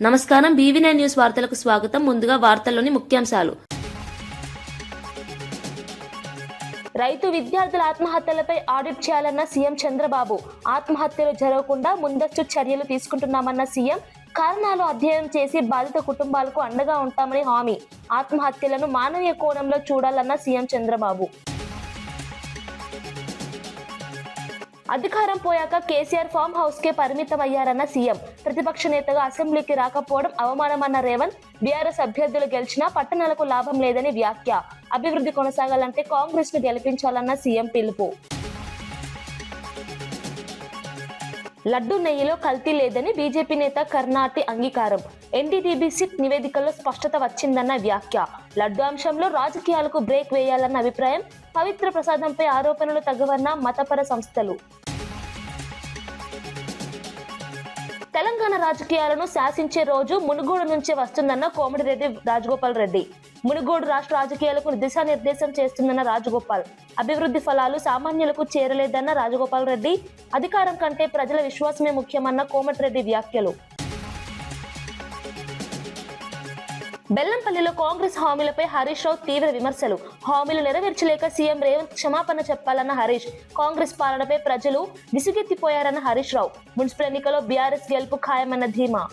నమస్కారం. బీవీ9 న్యూస్ వార్తలకు స్వాగతం. ముందుగా వార్తల్లోని ముఖ్యాంశాలు. రైతు విద్యార్థుల ఆత్మహత్యలపై ఆడిట్ చేయాలన్న సీఎం చంద్రబాబు. ఆత్మహత్యలు జరగకుండా ముందస్తు చర్యలు తీసుకుంటున్నామన్న సీఎం. కారణాలు అధ్యయనం చేసి బాధిత కుటుంబాలకు అండగా ఉంటామని హామీ. ఆత్మహత్యలను మానవీయ కోణంలో చూడాలన్న సీఎం చంద్రబాబు. అధికారం పోయాక కేసీఆర్ ఫామ్ హౌస్ కే పరిమితమయ్యారన్న సీఎం. ప్రతిపక్ష నేతగా అసెంబ్లీకి రాకపోవడం అవమానమన్న రేవంత్. బీఆర్ఎస్ అభ్యర్థులు గెలిచినా పట్టణాలకు లాభం లేదని వ్యాఖ్య. అభివృద్ధి కొనసాగాలంటే కాంగ్రెస్ ను గెలిపించాలన్న సీఎం పిలుపు. లడ్డు నెయ్యిలో కల్తీ లేదని బీజేపీ నేత కర్ణాటి అంగీకారం. ఎన్డీటీబీ సిట్ నివేదికల్లో స్పష్టత వచ్చిందన్న వ్యాఖ్య. లడ్డు అంశంలో రాజకీయాలకు బ్రేక్ వేయాలన్న అభిప్రాయం. పవిత్ర ప్రసాదంపై ఆరోపణలు తగ్గవన్న మతపర సంస్థలు. తెలంగాణ రాజకీయాలను శాసించే రోజు మునుగోడు నుంచే వస్తుందన్న కోమటిరెడ్డి రాజగోపాల్ రెడ్డి. మునుగోడు రాష్ట్ర రాజకీయాలకు దిశానిర్దేశం చేస్తుందన్న రాజగోపాల్. అభివృద్ధి ఫలాలు సామాన్యులకు చేరలేదన్న రాజగోపాల్ రెడ్డి. అధికారం కంటే ప్రజల విశ్వాసమే ముఖ్యమన్న కోమటిరెడ్డి వ్యాఖ్యలు. బెల్లంపల్లిలో కాంగ్రెస్ హామీలపై హరీష్ రావు తీవ్ర విమర్శలు. హామీలు నెరవేర్చలేక సీఎం రేవంత్ క్షమాపణ చెప్పాలన్న హరీష్. కాంగ్రెస్ పాలనపై ప్రజలు విసుగెత్తిపోయారన్న హరీష్ రావు. మున్సిపల్ ఎన్నికలో బీఆర్ఎస్ గెలుపు ఖాయమన్న ధీమా.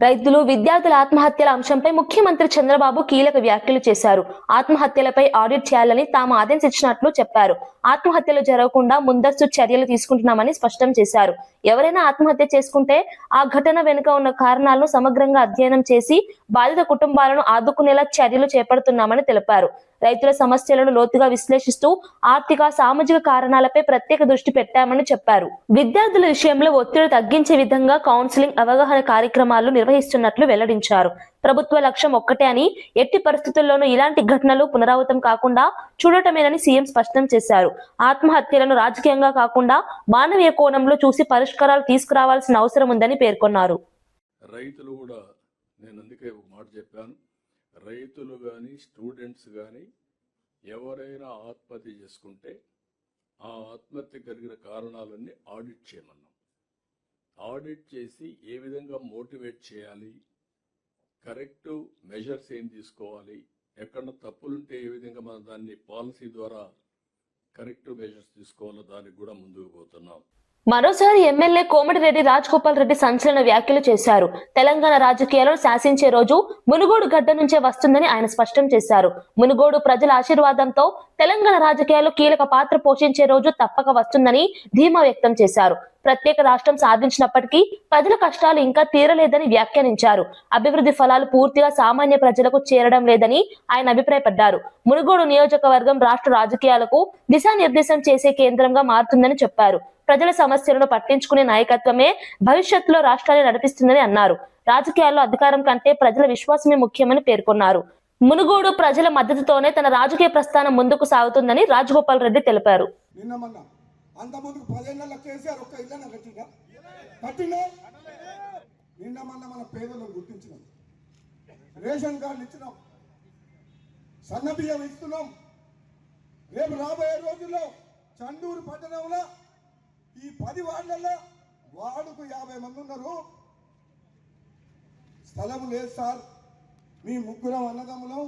రైతులు విద్యార్థుల ఆత్మహత్యల అంశంపై ముఖ్యమంత్రి చంద్రబాబు కీలక వ్యాఖ్యలు చేశారు. ఆత్మహత్యలపై ఆడిట్ చేయాలని తాము ఆదేశించినట్లు చెప్పారు. ఆత్మహత్యలు జరగకుండా ముందస్తు చర్యలు తీసుకుంటున్నామని స్పష్టం చేశారు. ఎవరైనా ఆత్మహత్య చేసుకుంటే ఆ ఘటన వెనుక ఉన్న కారణాలను సమగ్రంగా అధ్యయనం చేసి బాధిత కుటుంబాలను ఆదుకునేలా చర్యలు చేపడుతున్నామని తెలిపారు. రైతుల సమస్యలను లోతుగా విశ్లేషిస్తూ ఆర్థిక సామాజిక కారణాలపై ప్రత్యేక దృష్టి పెట్టామని చెప్పారు. విద్యార్థుల విషయంలో ఒత్తిడి తగ్గించే విధంగా కౌన్సిలింగ్ అవగాహన కార్యక్రమాలు నిర్వహిస్తున్నట్లు వెల్లడించారు. ప్రభుత్వ లక్ష్యం ఒక్కటే అని, ఎట్టి పరిస్థితుల్లోనూ ఇలాంటి ఘటనలు పునరావృతం కాకుండా చూడటమేనని సీఎం స్పష్టం చేశారు. ఆత్మహత్యలను రాజకీయంగా కాకుండా మానవీయ కోణంలో చూసి పరిష్కారాలు తీసుకురావాల్సిన అవసరం ఉందని పేర్కొన్నారు. రైతులు కూడా, నేను అందుకే ఒక మాట చెప్పాను, రైతులు కానీ స్టూడెంట్స్ కానీ ఎవరైనా ఆత్మహత్య చేసుకుంటే ఆ ఆత్మహత్య కలిగిన కారణాలన్నీ ఆడిట్ చేయమన్నాం. ఆడిట్ చేసి ఏ విధంగా మోటివేట్ చేయాలి, కరెక్ట్ మెజర్స్ ఏం తీసుకోవాలి, ఎక్కడ తప్పులుంటే ఏ విధంగా మనం దాన్ని పాలసీ ద్వారా కరెక్ట్ మెజర్స్ తీసుకోవాలో దానికి కూడా ముందుకు పోతున్నాం. మరోసారి ఎమ్మెల్యే కోమటిరెడ్డి రాజగోపాల్ రెడ్డి సంచలన వ్యాఖ్యలు చేశారు. తెలంగాణ రాజకీయాలను శాసించే రోజు మునుగోడు గడ్డ నుంచే వస్తుందని ఆయన స్పష్టం చేశారు. మునుగోడు ప్రజల ఆశీర్వాదంతో తెలంగాణ రాజకీయాల్లో కీలక పాత్ర పోషించే రోజు తప్పక వస్తుందని ధీమా వ్యక్తం చేశారు. ప్రత్యేక రాష్ట్రం సాధించినప్పటికీ ప్రజల కష్టాలు ఇంకా తీరలేదని వ్యాఖ్యానించారు. అభివృద్ధి ఫలాలు పూర్తిగా సామాన్య ప్రజలకు చేరడం లేదని ఆయన అభిప్రాయపడ్డారు. మునుగోడు నియోజకవర్గం రాష్ట్ర రాజకీయాలకు దిశానిర్దేశం చేసే కేంద్రంగా మారుతుందని చెప్పారు. ప్రజల సమస్యలను పట్టించుకునే నాయకత్వమే భవిష్యత్తులో రాష్ట్రాన్ని నడిపిస్తుందని అన్నారు. రాజకీయాల్లో అధికారం కంటే ప్రజల విశ్వాసమే ముఖ్యమని పేర్కొన్నారు. మునుగోడు ప్రజల మద్దతుతోనే తన రాజకీయ ప్రస్థానం ముందుకు సాగుతుందని రాజగోపాల్ రెడ్డి తెలిపారు. రేషన్ కార్డు ఇచ్చినాం, సన్న బియ్యం ఇస్తున్నాం. రేపు రాబోయే రోజుల్లో చండూరు పట్టణంలో ఈ 10 వార్డులలో వార్డుకు 50 మంది ఉన్నారు. స్థలం లేదు సార్, మీ ముగ్గురం అన్నదమ్ములం,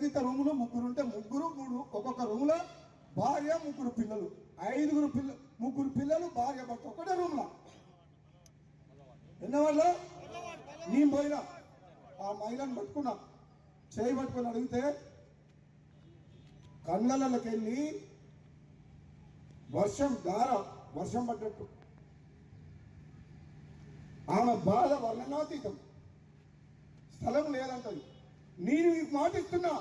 గీత రూములు ముగ్గురుంటే ముగ్గురు మూడు, ఒక్కొక్క రూమ్లో భార్య ముగ్గురు పిల్లలు, 5 పిల్లలు, ముగ్గురు పిల్లలు భార్య భర్త ఒకటే రూమ్లో. ఎన్నవాళ్ళ నేను పోయినా ఆ మహిళను పట్టుకున్నా, చేయి పట్టుకొని అడిగితే కళ్ళకి వెళ్ళి వర్షం పడ్డట్టు ఆమె బాధ వర్ణనాతీతం. స్థలం లేదంటది. నేను మీకు మాట ఇస్తున్నా,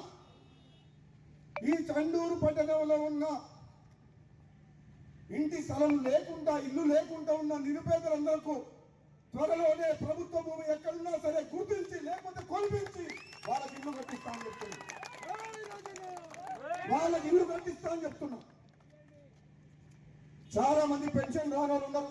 ఈ చండూరు పట్టణంలో ఉన్న ఇంటి స్థలం లేకుండా, ఇల్లు లేకుండా ఉన్న నిరుపేదలందరికీ త్వరలోనే ప్రభుత్వ భూమి ఎక్కడున్నా సరే గుర్తించి, లేకపోతే కొలిపించి వాళ్ళకి ఇల్లు కట్టిస్తా అని చెప్తున్నా. చాలా మంది పెన్షన్ రాని వాళ్ళు ఉన్నారు.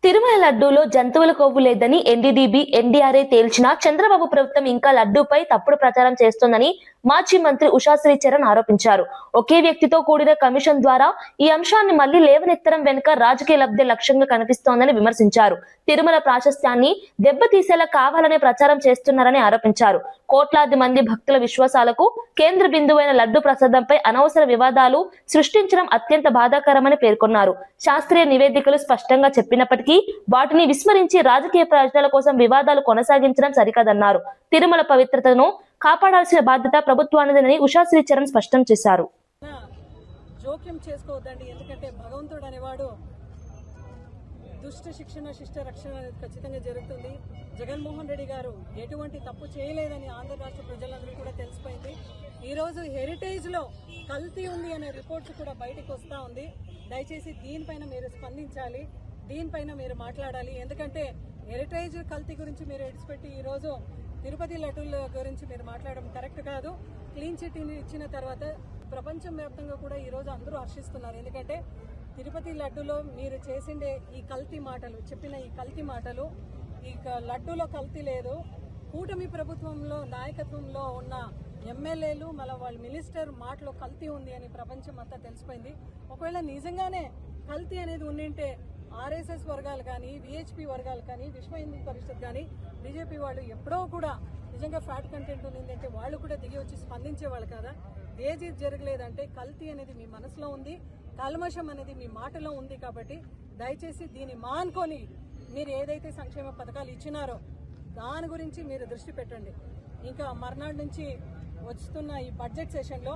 తిరుమల లడ్డూలో జంతువుల కొవ్వు లేదని ఎన్డీడీబీ, ఎన్డీఆర్ఏ తేల్చినా చంద్రబాబు ప్రభుత్వం ఇంకా లడ్డూపై తప్పుడు ప్రచారం చేస్తోందని మాజీ మంత్రి ఉషాశ్రీ చరణ్ ఆరోపించారు. ఒకే వ్యక్తితో కూడిన కమిషన్ ద్వారా ఈ అంశాన్ని మళ్లీ లేవనెత్తడం వెనుక రాజకీయ లబ్ధి లక్ష్యంగా కనిపిస్తోందని విమర్శించారు. తిరుమల ప్రాశస్త్యాన్ని దెబ్బతీసేలా కావాలనే ప్రచారం చేస్తున్నారని ఆరోపించారు. కోట్లాది మంది భక్తుల విశ్వాసాలకు కేంద్ర బిందువైన లడ్డు ప్రసాదంపై అనవసర వివాదాలు సృష్టించడం అత్యంత బాధాకరమని పేర్కొన్నారు. శాస్త్రీయ నివేదికలు స్పష్టంగా చెప్పినప్పటికీ వాటిని విస్మరించి రాజకీయ ప్రయోజనాల కోసం వివాదాలు కొనసాగించడం సరికాదన్నారు. తిరుమల పవిత్రతను కాపాడాల్సిన బాధ్యత ప్రభుత్వానిదని ఉషాశ్రీ చరణ్ స్పష్టం చేశారు. జోక్యం చేసుకోవద్దండి. ఎందుకంటే భగవంతుడు అనేవాడు దుష్ట శిక్షణ శిష్ట రక్షణ అనేది ఖచ్చితంగా జరుగుతుంది. జగన్మోహన్ రెడ్డి గారు ఎటువంటి తప్పు చేయలేదని ఆంధ్ర రాష్ట్ర ప్రజలందరికీ కూడా తెలిసిపోయింది. ఈరోజు హెరిటేజ్లో కల్తీ ఉంది అనే రిపోర్ట్స్ కూడా బయటకు వస్తూ ఉంది. దయచేసి దీనిపైన మీరు స్పందించాలి, దీనిపైన మీరు మాట్లాడాలి. ఎందుకంటే హెరిటేజ్ కల్తీ గురించి మీరు ఎడిచిపెట్టి ఈరోజు తిరుపతి లడ్డూల గురించి మీరు మాట్లాడడం కరెక్ట్ కాదు. క్లీన్ చిట్ ఇచ్చిన తర్వాత ప్రపంచం వ్యాప్తంగా కూడా ఈరోజు అందరూ హర్షిస్తున్నారు. ఎందుకంటే తిరుపతి లడ్డూలో మీరు చేసిండే ఈ కల్తీ మాటలు, చెప్పిన ఈ కల్తీ మాటలు, ఈ లడ్డూలో కల్తీ లేదు. కూటమి ప్రభుత్వంలో నాయకత్వంలో ఉన్న ఎమ్మెల్యేలు మళ్ళీ వాళ్ళ మినిస్టర్ మాటలో కల్తీ ఉంది అని ప్రపంచం అంతా తెలిసిపోయింది. ఒకవేళ నిజంగానే కల్తీ అనేది ఉండింటే ఆర్ఎస్ఎస్ వర్గాలు కానీ, విహెచ్పి వర్గాలు కానీ, విశ్వ హిందూ పరిషత్ కానీ, బీజేపీ వాళ్ళు ఎప్పుడో కూడా నిజంగా ఫ్యాట్ కంటెంట్ ఉండిందంటే వాళ్ళు కూడా దిగి వచ్చి స్పందించేవాళ్ళు కదా. ఏది జరగలేదంటే కల్తీ అనేది మీ మనసులో ఉంది, కల్మషం అనేది మీ మాటలో ఉంది. కాబట్టి దయచేసి దీన్ని మానుకొని మీరు ఏదైతే సంక్షేమ పథకాలు ఇచ్చినారో దాని గురించి మీరు దృష్టి పెట్టండి. ఇంకా మర్నాడు నుంచి వస్తున్న ఈ బడ్జెట్ సెషన్లో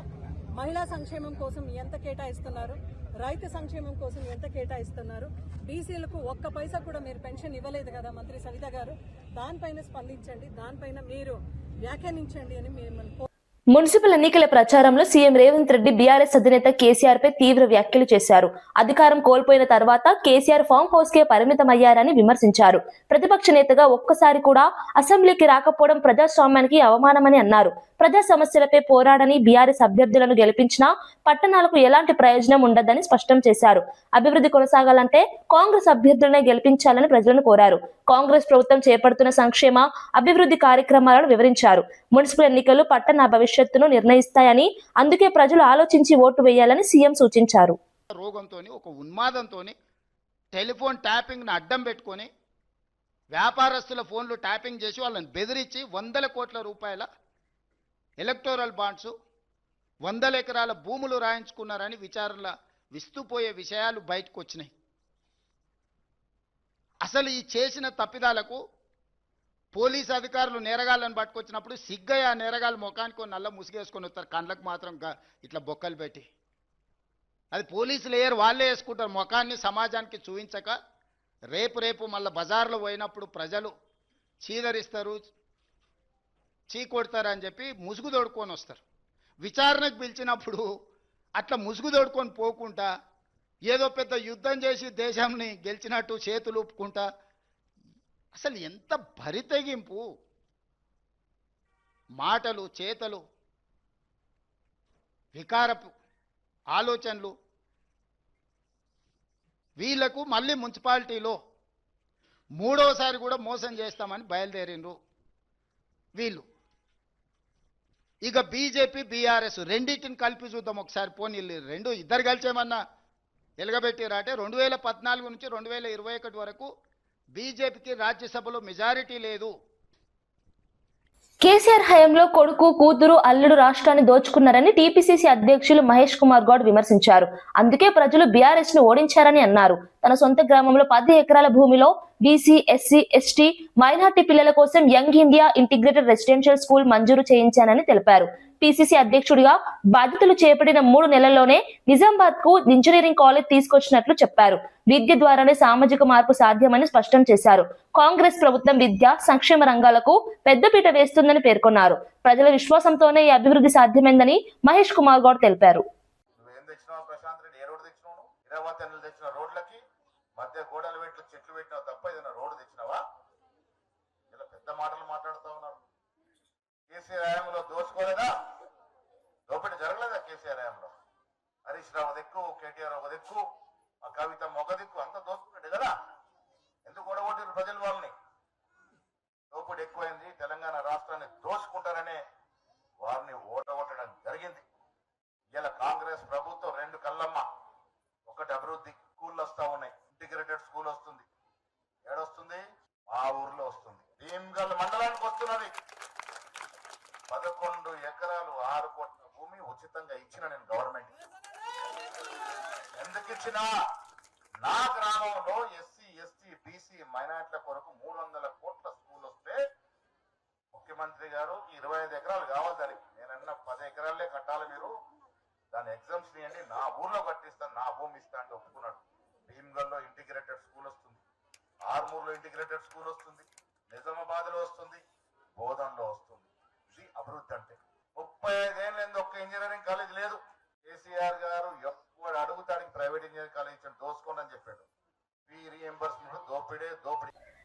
మహిళా సంక్షేమం కోసం ఎంత కేటాయిస్తున్నారు, రైతు సంక్షేమం కోసం ఎంత కేటాయిస్తున్నారు, బీసీలకు ఒక్క పైసా కూడా మీరు పెన్షన్ ఇవ్వలేదు కదా మంత్రి సవిత గారు. దానిపైన స్పందించండి, దానిపైన మీరు వ్యాఖ్యానించండి అని మేము మున్సిపల్ ఎన్నికల ప్రచారంలో సీఎం రేవంత్ రెడ్డి బీఆర్ఎస్ అధినేత కేసీఆర్ పై తీవ్ర వ్యాఖ్యలు చేశారు. అధికారం కోల్పోయిన తర్వాత కేసీఆర్ ఫామ్ హౌస్ కే పరిమితమయ్యారని విమర్శించారు. ప్రతిపక్ష నేతగా ఒక్కసారి కూడా అసెంబ్లీకి రాకపోవడం ప్రజాస్వామ్యానికి అవమానమని అన్నారు. ప్రజా సమస్యలపై పోరాడని బీఆర్ఎస్ అభ్యర్థులను గెలిపించినా పట్టణాలకు ఎలాంటి ప్రయోజనం ఉండదని స్పష్టం చేశారు. అభివృద్ధి కొనసాగాలంటే కాంగ్రెస్ అభ్యర్థులనే గెలిపించాలని ప్రజలను కోరారు. కాంగ్రెస్ ప్రభుత్వం చేపడుతున్న సంక్షేమ అభివృద్ధి కార్యక్రమాలను వివరించారు. మున్సిపల్ ఎన్నికలు పట్టణ భవిష్యత్తును నిర్ణయిస్తాయని, అందుకే ప్రజలు ఆలోచించి ఓటు వేయాలని సీఎం సూచించారు. రోగంతో ఒక ఉన్మాదంతో టెలిఫోన్ ట్యాపింగ్ను అడ్డం పెట్టుకొని వ్యాపారస్తుల ఫోన్లు ట్యాపింగ్ చేసి వాళ్ళని బెదిరించి 100 కోట్ల రూపాయల ఎలక్టోరల్ బాండ్స్, 100 ఎకరాల భూములు రాయించుకున్నారని విచారణల విస్తుపోయే విషయాలు బయటకు వచ్చినాయి. అసలు ఈ చేసిన తప్పిదాలకు పోలీసు అధికారులు నేరగాళ్ళను పట్టుకొచ్చినప్పుడు సిగ్గయ్య ఆ నేరగాళ్ళు ముఖానికి నల్ల ముసుగేసుకొని వస్తారు, కండ్లకు మాత్రం ఇట్లా బొక్కలు పెట్టి. అది పోలీసులు వాళ్ళే వేసుకుంటారు ముఖాన్ని సమాజానికి చూపించక. రేపు మళ్ళీ బజార్లో పోయినప్పుడు ప్రజలు చీదరిస్తారు, చీకొడతారు అని చెప్పి ముసుగు తోడుకొని వస్తారు. విచారణకు పిలిచినప్పుడు అట్లా ముసుగు తోడుకొని పోకుండా ఏదో పెద్ద యుద్ధం చేసి దేశాన్ని గెలిచినట్టు చేతులు ఊపుకుంటా. అసలు ఎంత బరితెగింపు మాటలు, చేతలు, వికారపు ఆలోచనలు. వీళ్లకు మళ్ళీ మున్సిపాలిటీలో 3వసారి కూడా మోసం చేస్తామని బయలుదేరిండ్రు వీళ్ళు. ఇక బీజేపీ బీఆర్ఎస్ రెండింటిని కలిపి చూద్దాం ఒకసారి. పోనీ ఇద్దరు కలిసేమన్నా ఎలగబెట్టిరా అంటే 2014 నుంచి 2021 వరకు బీజేపీకి రాజ్యసభలో మెజారిటీ లేదు. కేసీఆర్ హయాంలో కొడుకు, కూతురు, అల్లుడు రాష్ట్రాన్ని దోచుకున్నారని టీపీసీసీ అధ్యక్షులు మహేష్ కుమార్ గౌడ్ విమర్శించారు. అందుకే ప్రజలు బీఆర్ఎస్ ను ఓడించారని అన్నారు. తన సొంత గ్రామంలో 10 ఎకరాల భూమిలో బీసీ, ఎస్సీ, ఎస్టీ, మైనార్టీ పిల్లల కోసం young India integrated residential school మంజూరు చేయించానని తెలిపారు. పీసీసీ అధ్యక్షుడిగా బాధ్యతలు చేపట్టిన 3 నెలల్లోనే నిజామాబాద్ కు ఇంజనీరింగ్ కాలేజ్ తీసుకొచ్చినట్లు చెప్పారు. విద్య ద్వారానే సామాజిక మార్పు సాధ్యమని స్పష్టం చేశారు. కాంగ్రెస్ ప్రభుత్వం విద్య, సంక్షేమ రంగాలకు పెద్దపీట వేస్తుందని పేర్కొన్నారు. ప్రజల విశ్వాసంతోనే ఈ అభివృద్ధి సాధ్యమైందని మహేష్ కుమార్ గౌడ్ తెలిపారు. మధ్య గోడలు పెట్టి చెట్లు పెట్టినావు తప్ప ఏదైనా రోడ్డు తెచ్చినావా? ఇలా పెద్ద మాటలు మాట్లాడుతూ ఉన్నారు. కేసీఆర్ హయాంలో దోచుకోలేదా? దోపిడీ జరగలేదా కేసీఆర్ హయాంలో? హరీష్ రావు దిక్కు, కేటీఆర్ ఒక దిక్కు, ఆ కవిత ఒక దిక్కు, అంతా దోచుకున్నాడు కదా. ఎందుకు ఓడగొట్టారు ప్రజలు వాళ్ళని? దోపిడీ ఎక్కువైంది, తెలంగాణ రాష్ట్రాన్ని దోచుకుంటారనే వారిని ఓడగొట్ట ఎకరాలు 6 కోట్ల భూమి ఉచితంగా ఇచ్చిన నేను గవర్నమెంట్. ఎందుకు ఇచ్చినా, నా గ్రామంలో ఎస్సీ ఎస్టీ బీసీ మైనార్టీల కొరకు 300 కోట్ల స్కూల్ వస్తే ముఖ్యమంత్రి గారు 25 ఎకరాలు కావాలి దానికి. నేనన్నా 10 ఎకరాలే కట్టాలి, మీరు దాని ఎగ్జామ్స్ ఇవ్వండి, నా ఊర్లో కట్టిస్తాను, నా భూమి ఇస్తా అంటే ఒప్పుకున్నాడు. భీమ్గల్లో ఇంటిగ్రేటెడ్ స్కూల్ వస్తుంది, ఆర్మూర్లో ఇంటిగ్రేటెడ్ స్కూల్ వస్తుంది, నిజామాబాద్ లో వస్తుంది, బోధన్లో వస్తుంది. ఇది అభివృద్ధి అంటే. 35 ఏళ్ళైంది ఒక్క ఇంజనీరింగ్ కాలేజ్ లేదు. కేసీఆర్ గారు ఎక్కువ అడుగుతాడికి ప్రైవేట్ ఇంజనీరింగ్ కాలేజ్ ఇచ్చాడు, దోసుకోండి అని చెప్పాడు. ఫీ రీఎంబర్స్మెంట్ దోపిడే.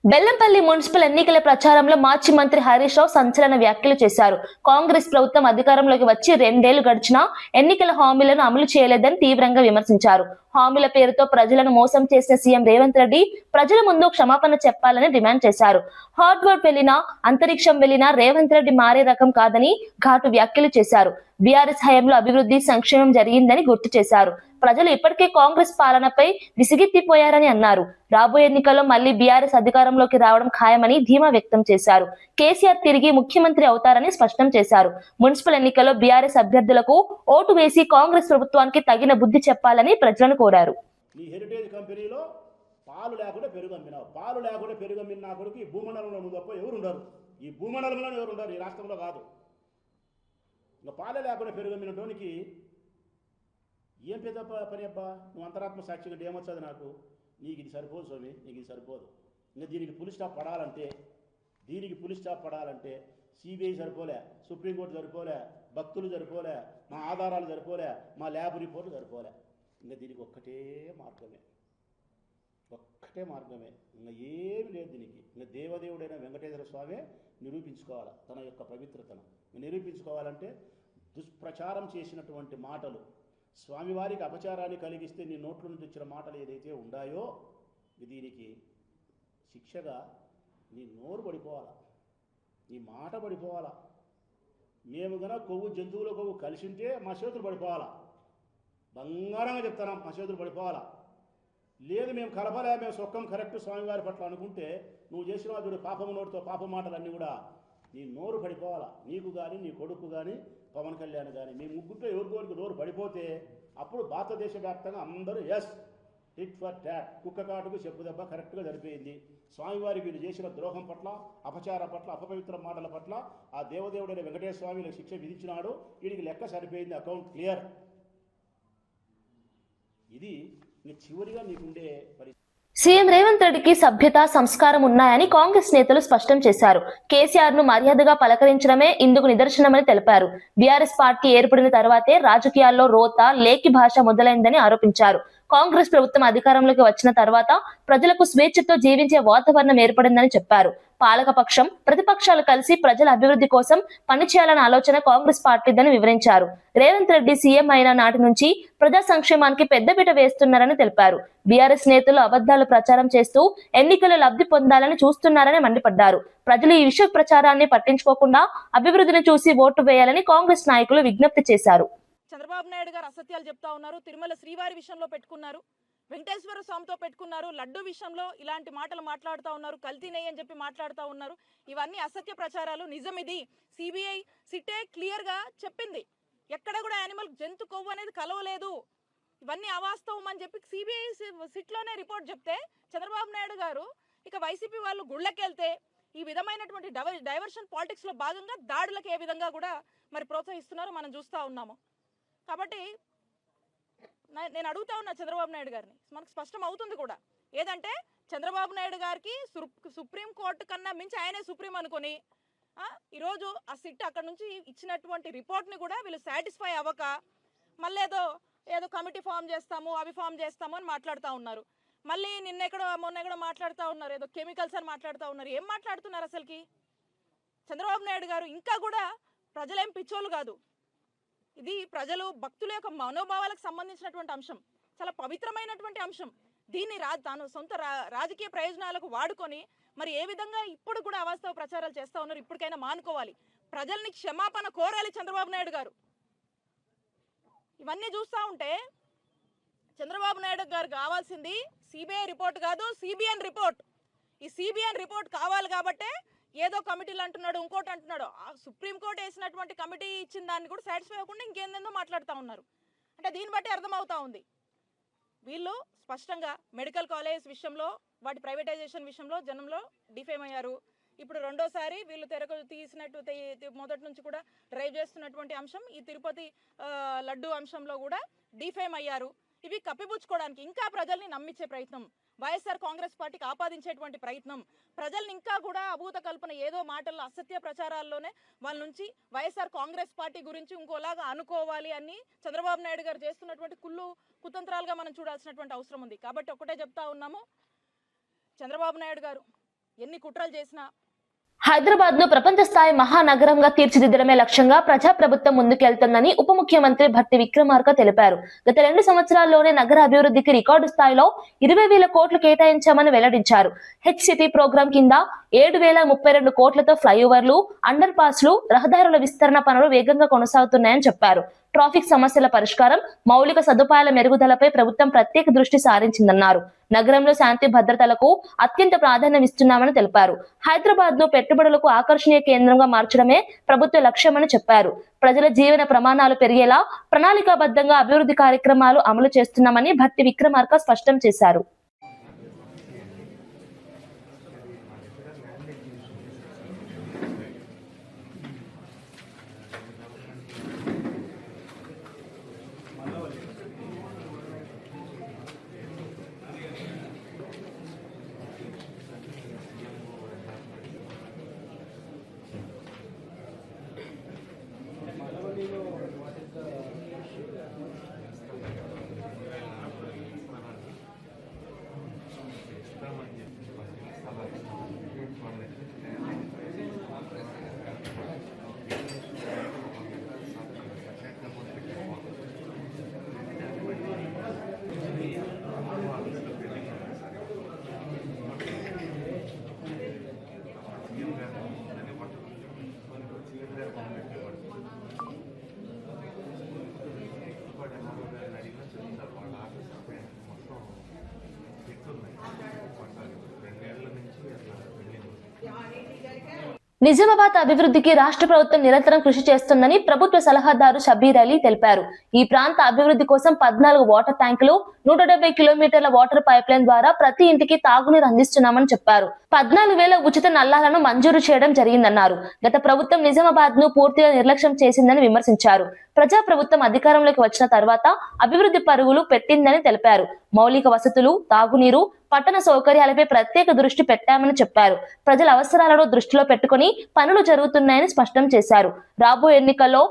బెల్లంపల్లి మున్సిపల్ ఎన్నికల ప్రచారంలో మాజీ మంత్రి హరీష్ రావు సంచలన వ్యాఖ్యలు చేశారు. కాంగ్రెస్ ప్రభుత్వం అధికారంలోకి వచ్చి 2 ఏళ్లు గడిచినా ఎన్నికల హామీలను అమలు చేయలేదని తీవ్రంగా విమర్శించారు. హామీల పేరుతో ప్రజలను మోసం చేసిన సీఎం రేవంత్ రెడ్డి ప్రజల ముందు క్షమాపణ చెప్పాలని డిమాండ్ చేశారు. హార్డ్వర్డ్ వెళ్లినా అంతరిక్షం వెళ్లినా రేవంత్ రెడ్డి మారే రకం కాదని ఘాటు వ్యాఖ్యలు చేశారు. బీఆర్ఎస్ హయాంలో అభివృద్ధి సంక్షేమం జరిగిందని గుర్తు చేశారు. ప్రజలు ఇప్పటికే కాంగ్రెస్ పాలనపై విసిగెత్తిపోయారని అన్నారు. రాబోయే ఎన్నికల్లో మళ్లీ బీఆర్ఎస్ అధికారంలోకి రావడం ఖాయమని ధీమా వ్యక్తం చేశారు. కేసీఆర్ తిరిగి ముఖ్యమంత్రి అవుతారని స్పష్టం చేశారు. మున్సిపల్ ఎన్నికల్లో బీఆర్ఎస్ అభ్యర్థులకు ఓటు వేసి కాంగ్రెస్ ప్రభుత్వానికి తగిన బుద్ధి చెప్పాలని ప్రజలను కోరారు. ఈ హెరిటేజ్ కంపెనీలో పాలు లేకుండా పెరుగు అమ్మినావు. పాలు లేకుండా పెరుగు అమ్మిన నా కొడుకు ఈ భూమండలంలో నువ్వు తప్ప ఎవరు ఉండరు. ఈ భూమండలంలో ఎవరు ఉండరు, ఈ రాష్ట్రంలో కాదు. ఇంకా పాలే లేకుండా పెరుగు అమ్మినటోనికి ఏం పెద్ద పని అబ్బా. నువ్వు అంతరాత్మ సాక్షిగా ఏమొచ్చదు నాకు. నీకు ఇది సరిపోదు స్వామి, నీకు ఇది సరిపోదు. ఇంకా దీనికి పులి స్టాప్ పడాలంటే సిబిఐ సరిపోలే, సుప్రీంకోర్టు సరిపోలే, భక్తులు సరిపోలే, మా ఆధారాలు సరిపోలే, మా ల్యాబ్ రిపోర్ట్లు సరిపోలే. ఇంకా దీనికి ఒక్కటే మార్గమే. ఇంకా ఏమి లేదు దీనికి. ఇంకా దేవదేవుడైన వెంకటేశ్వర స్వామి నిరూపించుకోవాలి తన యొక్క పవిత్రతను. నిరూపించుకోవాలంటే దుష్ప్రచారం చేసినటువంటి మాటలు, స్వామివారికి అపచారాన్ని కలిగిస్తే నీ నోట్ల నుంచి వచ్చిన మాటలు ఏదైతే ఉన్నాయో దీనికి శిక్షగా నీ నోరు పడిపోవాలా, నీ మాట పడిపోవాలా. మేము కనుక జంతువుల కొవ్వు కలిసి ఉంటే మా చేతులు పడిపోవాలా. బంగారంగా చెప్తున్నాం, మా చేతులు పడిపోవాలా. లేదు మేము కలపలే, మేము సొక్కం కరెక్ట్ స్వామివారి పట్ల అనుకుంటే నువ్వు చేసిన వాడు పాపం నోటితో పాప మాటలన్నీ కూడా నీ నోరు పడిపోవాలా. నీకు కానీ, నీ కొడుకు కానీ, పవన్ కళ్యాణ్ కానీ, మీ ముగ్గురితో ఎవరికోరికి నోరు పడిపోతే అప్పుడు భారతదేశ వ్యాప్తంగా అందరూ ఎస్ టిట్ ఫర్ టాట్, కుక్క కాటుకు చెప్పు దెబ్బ కరెక్ట్గా సరిపోయింది. స్వామివారికి వీళ్ళు చేసిన ద్రోహం పట్ల, అపచారం పట్ల, అపవిత్ర మాటల పట్ల ఆ దేవదేవుడైన వెంకటేశ్వర స్వామికి శిక్ష విధించినాడు. వీడికి లెక్క సరిపోయింది, అకౌంట్ క్లియర్. ఇది చివరిగా నీకుండే పరిస్థితి. సీఎం రేవంత్ రెడ్డికి సభ్యత, సంస్కారం ఉన్నాయని కాంగ్రెస్ నేతలు స్పష్టం చేశారు. కేసీఆర్ ను మర్యాదగా పలకరించడమే ఇందుకు నిదర్శనమని తెలిపారు. బీఆర్ఎస్ పార్టీ ఏర్పడిన తర్వాతే రాజకీయాల్లో రోత, లేకి భాష మొదలైందని ఆరోపించారు. కాంగ్రెస్ ప్రభుత్వం అధికారంలోకి వచ్చిన తర్వాత ప్రజలకు స్వేచ్ఛతో జీవించే వాతావరణం ఏర్పడిందని చెప్పారు. పాలకపక్షం, ప్రతిపక్షాలు కలిసి ప్రజల అభివృద్ధి కోసం పనిచేయాలన్న ఆలోచన కాంగ్రెస్ పార్టీదని వివరించారు. రేవంత్ రెడ్డి సీఎం అయిన నాటి నుంచి ప్రజా సంక్షేమానికి పెద్దపీట వేస్తున్నారని తెలిపారు. బీఆర్ఎస్ నేతలు అబద్ధాలు ప్రచారం చేస్తూ ఎన్నికల్లో లబ్ధి పొందాలని చూస్తున్నారని మండిపడ్డారు. ప్రజలు ఈ విషయ ప్రచారాన్ని పట్టించుకోకుండా అభివృద్ధిని చూసి ఓటు వేయాలని కాంగ్రెస్ నాయకులు విజ్ఞప్తి చేశారు. చంద్రబాబు నాయుడు గారు అసత్యాలు చెప్తా ఉన్నారు. తిరుమల శ్రీవారి విషయంలో పెట్టుకున్నారు, వెంకటేశ్వర స్వామితో పెట్టుకున్నారు, లడ్డు విషయంలో ఇలాంటి మాటలు మాట్లాడుతూ ఉన్నారు, కల్తీ నెయ్యి అని చెప్పి మాట్లాడుతూ ఉన్నారు. ఇవన్నీ అసత్య ప్రచారాలు. నిజం ఇది. సిబిఐ సిటే క్లియర్ గా చెప్పింది, ఎక్కడ కూడా యానిమల్ జంతు కొవ్వు అనేది కలవలేదు, ఇవన్నీ అవాస్తవం అని చెప్పి సిబిఐ సిట్లోనే రిపోర్ట్ చెప్తే చంద్రబాబు నాయుడు గారు ఇక వైసీపీ వాళ్ళు గుళ్ళకెళ్తే ఈ విధమైనటువంటి డైవర్షన్ పాలిటిక్స్ లో భాగంగా దాడులకు ఏ విధంగా కూడా మరి ప్రోత్సహిస్తున్నారో మనం చూస్తూ ఉన్నాము. కాబట్టి నేను అడుగుతా ఉన్నా చంద్రబాబు నాయుడు గారిని, మనకు స్పష్టం అవుతుంది కూడా ఏదంటే చంద్రబాబు నాయుడు గారికి సుప్రీం కోర్టు కన్నా మించి ఆయనే సుప్రీం అనుకొని ఈరోజు ఆ సిట్ అక్కడ నుంచి ఇచ్చినటువంటి రిపోర్ట్ని కూడా వీళ్ళు సాటిస్ఫై అవ్వక మళ్ళీ ఏదో కమిటీ ఫామ్ చేస్తాము, అవి ఫామ్ చేస్తాము అని మాట్లాడుతూ ఉన్నారు. మళ్ళీ మొన్న ఎక్కడో మాట్లాడుతూ ఉన్నారు, ఏదో కెమికల్స్ అని మాట్లాడుతూ ఉన్నారు. ఏం మాట్లాడుతున్నారు అసలుకి? చంద్రబాబు నాయుడు గారు ఇంకా కూడా ప్రజలేం పిచ్చోళ్ళు కాదు. ఇది ప్రజలు, భక్తుల యొక్క మనోభావాలకు సంబంధించినటువంటి అంశం, చాలా పవిత్రమైనటువంటి అంశం. దీన్ని తాను సొంత రాజకీయ ప్రయోజనాలకు వాడుకొని మరి ఏ విధంగా ఇప్పుడు కూడా అవాస్తవ ప్రచారాలు చేస్తూ ఉన్నారు. ఇప్పటికైనా మానుకోవాలి, ప్రజల్ని క్షమాపణ కోరాలి చంద్రబాబు నాయుడు గారు. ఇవన్నీ చూస్తూ ఉంటే చంద్రబాబు నాయుడు గారు కావాల్సింది సిబిఐ రిపోర్ట్ కాదు, సిబిఎన్ రిపోర్ట్. ఈ సిబిఎన్ రిపోర్ట్ కావాలి కాబట్టే ఏదో కమిటీలు అంటున్నాడు, ఇంకోటి అంటున్నాడు. సుప్రీంకోర్టు వేసినటువంటి కమిటీ ఇచ్చిన దాన్ని కూడా సాటిస్ఫై అవ్వకుండా ఇంకేందేందో మాట్లాడుతూ ఉన్నారు. అంటే దీన్ని బట్టి అర్థమవుతా ఉంది వీళ్ళు స్పష్టంగా మెడికల్ కాలేజ్ విషయంలో, వాటి ప్రైవేటైజేషన్ విషయంలో జనంలో డిఫేమ్ అయ్యారు. ఇప్పుడు రెండోసారి వీళ్ళు తెరకు తీసినట్టు మొదటి నుంచి కూడా డ్రైవ్ చేస్తున్నటువంటి అంశం ఈ తిరుపతి లడ్డు అంశంలో కూడా డిఫేమ్ అయ్యారు. ఇవి కప్పిపుచ్చుకోవడానికి ఇంకా ప్రజల్ని నమ్మించే ప్రయత్నం, వైఎస్ఆర్ కాంగ్రెస్ పార్టీకి ఆపాదించేటువంటి ప్రయత్నం, ప్రజల్ని ఇంకా కూడా అభూత కల్పన ఏదో మాటల్లో అసత్య ప్రచారాల్లోనే వాళ్ళ నుంచి వైఎస్ఆర్ కాంగ్రెస్ పార్టీ గురించి ఇంకోలాగా అనుకోవాలి అని చంద్రబాబు నాయుడు గారు చేస్తున్నటువంటి కుతంత్రాలుగా మనం చూడాల్సినటువంటి అవసరం ఉంది. కాబట్టి ఒకటే చెప్తా ఉన్నాము, చంద్రబాబు నాయుడు గారు ఎన్ని కుట్రలు చేసినా హైదరాబాద్ ను ప్రపంచ స్థాయి మహానగరంగా తీర్చిదిద్దడమే లక్ష్యంగా ప్రజాప్రభుత్వం ముందుకెళ్తుందని ఉప ముఖ్యమంత్రి భట్టి విక్రమార్క తెలిపారు. గత 2 సంవత్సరాల్లోనే నగర అభివృద్ధికి రికార్డు స్థాయిలో 20,000 కోట్లు కేటాయించామని వెల్లడించారు. హెచ్ సిటీ ప్రోగ్రాం కింద 7,032 కోట్లతో ఫ్లైఓవర్లు, అండర్ పాస్లు, రహదారుల విస్తరణ పనులు వేగంగా కొనసాగుతున్నాయని చెప్పారు. ట్రాఫిక్ సమస్యల పరిష్కారం, మౌలిక సదుపాయాల మెరుగుదలపై ప్రభుత్వం ప్రత్యేక దృష్టి సారించిందన్నారు. నగరంలో శాంతి భద్రతలకు అత్యంత ప్రాధాన్యం ఇస్తున్నామని తెలిపారు. హైదరాబాద్ ను పెట్టుబడులకు ఆకర్షణీయ కేంద్రంగా మార్చడమే ప్రభుత్వ లక్ష్యమని చెప్పారు. ప్రజల జీవన ప్రమాణాలు పెరిగేలా ప్రణాళికాబద్ధంగా అభివృద్ధి కార్యక్రమాలు అమలు చేస్తున్నామని భట్టి విక్రమార్క స్పష్టం చేశారు. నిజామాబాద్ అభివృద్ధికి రాష్ట్ర ప్రభుత్వం నిరంతరం కృషి చేస్తుందని ప్రభుత్వ సలహాదారు షబీర్ అలీ తెలిపారు. ఈ ప్రాంత అభివృద్ధి కోసం 14 వాటర్ ట్యాంకులు, 170 కిలోమీటర్ల వాటర్ పైప్ లైన్ ద్వారా ప్రతి ఇంటికి తాగునీరు అందిస్తున్నామని చెప్పారు. 14,000 ఉచిత నల్లాలను మంజూరు చేయడం జరిగిందన్నారు. గత ప్రభుత్వం నిజామాబాద్ ను పూర్తిగా నిర్లక్ష్యం చేసిందని విమర్శించారు. ప్రజా ప్రభుత్వం అధికారంలోకి వచ్చిన తర్వాత అభివృద్ధి పరుగులు పెట్టిందని తెలిపారు. మౌలిక వసతులు, తాగునీరు, పట్టణ సౌకర్యాలపై ప్రత్యేక దృష్టి పెట్టామని చెప్పారు. ప్రజల అవసరాలను దృష్టిలో పెట్టుకుని పనులు జరుగుతున్నాయని స్పష్టం చేశారు. రాబోయే ఎన్నికల్లో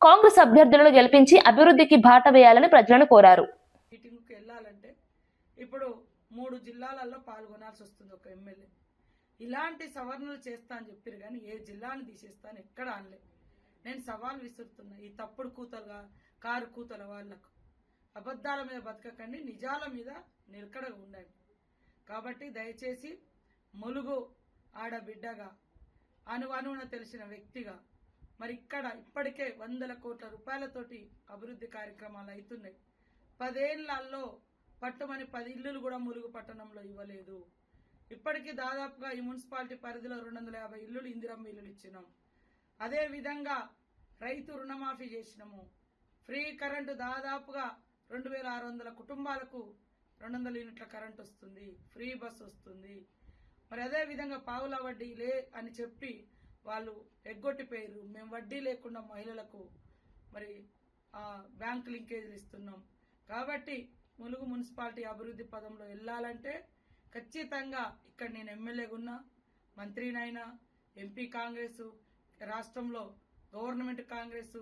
కాంగ్రెస్ అభ్యర్థులను గెలిపించి అభివృద్ధికి బాట వేయాలని ప్రజలను కోరారు. మీటింగ్కి వెళ్ళాలంటే ఇప్పుడు 3 జిల్లాలలో పాల్గొనాల్సి వస్తుంది ఒక ఎమ్మెల్యే. ఇలాంటి సవరణలు చేస్తా అని చెప్పారు కానీ ఏ జిల్లాని తీసేస్తాను ఎక్కడ అనలే. నేను సవాల్ విసురుతున్నా, ఈ తప్పుడు కూతలుగా కారు కూతల వాళ్లకు అబద్ధాల మీద బతకకండి, నిజాల మీద నిలకడగా ఉండండి. కాబట్టి దయచేసి ములుగు ఆడబిడ్డగా అనువనున తెలిసిన వ్యక్తిగా మరి ఇక్కడ ఇప్పటికే 100 కోట్ల రూపాయలతోటి అభివృద్ధి కార్యక్రమాలు అవుతున్నాయి. 10 ఏళ్లలో పట్టుమని 10 ఇల్లులు కూడా ములుగు పట్టణంలో ఇవ్వలేదు. ఇప్పటికీ దాదాపుగా ఈ మున్సిపాలిటీ పరిధిలో 250 ఇల్లులు ఇందిరమ్మ ఇల్లులు ఇచ్చినాం. అదేవిధంగా రైతు రుణమాఫీ చేసినాము. ఫ్రీ కరెంటు దాదాపుగా 2,600 కుటుంబాలకు 200 యూనిట్ల కరెంట్ వస్తుంది, ఫ్రీ బస్ వస్తుంది. మరి అదేవిధంగా పావుల వడ్డీ లే అని చెప్పి వాళ్ళు ఎగ్గొట్టిపోయారు. మేము వడ్డీ లేకుండా మహిళలకు మరి బ్యాంక్ లింకేజీలు ఇస్తున్నాం. కాబట్టి ములుగు మున్సిపాలిటీ అభివృద్ధి పదంలో వెళ్ళాలంటే ఖచ్చితంగా ఇక్కడ నేను ఎమ్మెల్యేగా ఉన్నా, మంత్రినైనా, ఎంపీ కాంగ్రెస్, రాష్ట్రంలో గవర్నమెంట్ కాంగ్రెస్,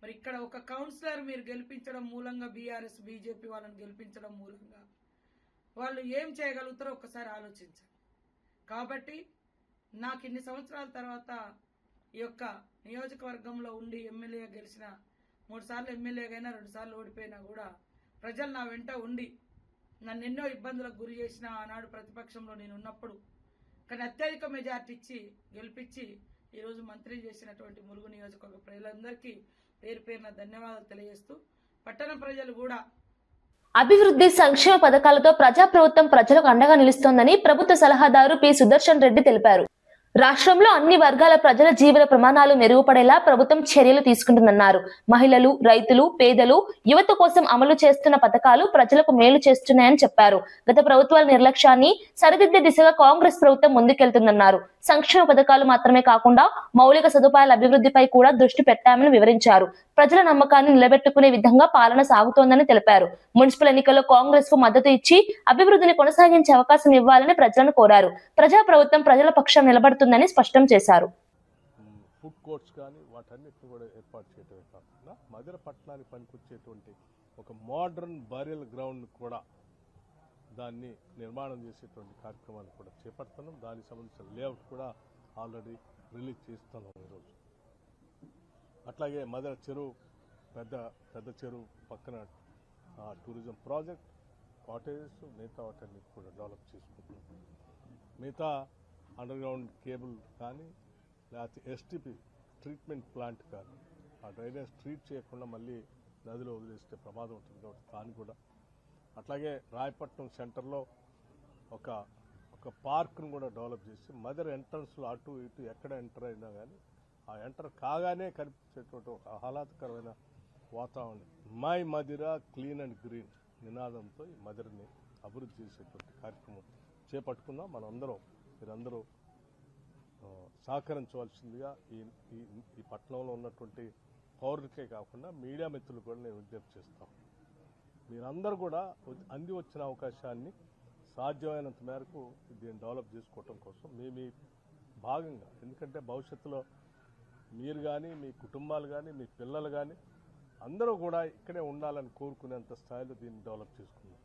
మరి ఇక్కడ ఒక కౌన్సిలర్ మీరు గెలిపించడం మూలంగా బీఆర్ఎస్ బీజేపీ వాళ్ళని గెలిపించడం మూలంగా వాళ్ళు ఏం చేయగలుగుతారో ఒక్కసారి ఆలోచించండి. కాబట్టి నాకు ఇన్ని సంవత్సరాల తర్వాత ఈ యొక్క నియోజకవర్గంలో ఉండి ఎమ్మెల్యే గెలిచిన 3 సార్లు ఎమ్మెల్యేగైనా 2 సార్లు ఓడిపోయినా కూడా ప్రజలు నా వెంట ఉండి నన్ను ఎన్నో ఇబ్బందులకు గురి చేసిన ఆనాడు ప్రతిపక్షంలో నేను ఉన్నప్పుడు కానీ అత్యధిక మెజార్టీ ఇచ్చి గెలిపించి ఈరోజు మంత్రి చేసినటువంటి ములుగు నియోజకవర్గ ప్రజలందరికీ పేరు పేరున ధన్యవాదాలు తెలియజేస్తూ పట్టణ ప్రజలు కూడా అభివృద్ధి సంక్షేమ పథకాలతో ప్రజాప్రభుత్వం ప్రజలకు అండగా నిలుస్తోందని ప్రభుత్వ సలహాదారు పి సుదర్శన్ రెడ్డి తెలిపారు. రాష్ట్రంలో అన్ని వర్గాల ప్రజల జీవన ప్రమాణాలు మెరుగుపడేలా ప్రభుత్వం చర్యలు తీసుకుంటుందన్నారు. మహిళలు, రైతులు, పేదలు, యువత కోసం అమలు చేస్తున్న పథకాలు ప్రజలకు మేలు చేస్తున్నాయని చెప్పారు. గత ప్రభుత్వాల నిర్లక్ష్యాన్ని సరిదిద్దే దిశగా కాంగ్రెస్ ప్రభుత్వం ముందుకెళ్తుందన్నారు. సంక్షేమ పథకాలు మాత్రమే కాకుండా మౌలిక సదుపాయాల అభివృద్ధిపై కూడా దృష్టి పెట్టామని వివరించారు. ప్రజల నమ్మకాన్ని నిలబెట్టుకునే విధంగా పాలన సాగుతోందని తెలిపారు. మున్సిపల్ ఎన్నికల్లో కాంగ్రెస్ కు మద్దతు ఇచ్చి అభివృద్ధిని కొనసాగించే అవకాశం ఇవ్వాలని ప్రజలను కోరారు. ప్రజా ప్రభుత్వం ప్రజల పక్షం నిలబడుతుందని స్పష్టం చేశారు. ఫుడ్ కోర్ట్స్ కానీ వాటన్నిటిని కూడా ఏర్పాటు చేయడమే కాకుండా మధుర పట్టణానికి పనికొచ్చేటువంటి ఒక మోడర్న్ బరియల్ గ్రౌండ్ కూడా దాన్ని నిర్మాణం చేసేటువంటి కార్యక్రమాన్ని కూడా చేపడుతున్నాం. దానికి సంబంధించిన లేఅవుట్ కూడా ఆల్రెడీ రిలీజ్ చేస్తున్నాం ఈరోజు. అట్లాగే మధుర చెరువు పెద్ద చెరువు పక్కన టూరిజం ప్రాజెక్ట్, కాటేజెస్, మిగతా వాటన్ని కూడా డెవలప్ చేసుకుంటున్నాం. మిగతా అండర్ గ్రౌండ్ కేబుల్ కానీ లేకపోతే ఎస్టీపీ ట్రీట్మెంట్ ప్లాంట్ కానీ ఆ డ్రైనేజ్ ట్రీట్ చేయకుండా మళ్ళీ నదిలో వదిలేస్తే ప్రమాదం ఉంటుంది కాబట్టి దాన్ని కూడా. అట్లాగే రాయపట్నం సెంటర్లో ఒక పార్క్ను కూడా డెవలప్ చేసి మదర్ ఎంట్రన్స్లో అటు ఇటు ఎక్కడ ఎంటర్ అయినా కానీ ఆ ఎంటర్ కాగానే కనిపించేటువంటి ఒక ఆహ్లాదకరమైన వాతావరణం, my Madhira clean and green నినాదంతో ఈ మదిరని అభివృద్ధి చేసేటువంటి కార్యక్రమం చేపట్టుకుందాం. మీరందరూ సహకరించవలసిందిగా ఈ పట్టణంలో ఉన్నటువంటి పౌరులకే కాకుండా మీడియా మిత్రులు కూడా నేను విజ్ఞప్తి చేస్తాను. మీరందరూ కూడా అంది వచ్చిన అవకాశాన్ని సాధ్యమైనంత మేరకు దీన్ని డెవలప్ చేసుకోవటం కోసం మీ భాగంగా, ఎందుకంటే భవిష్యత్తులో మీరు కానీ మీ కుటుంబాలు కానీ మీ పిల్లలు కానీ అందరూ కూడా ఇక్కడే ఉండాలని కోరుకునేంత స్థాయిలో దీన్ని డెవలప్ చేసుకున్నాం.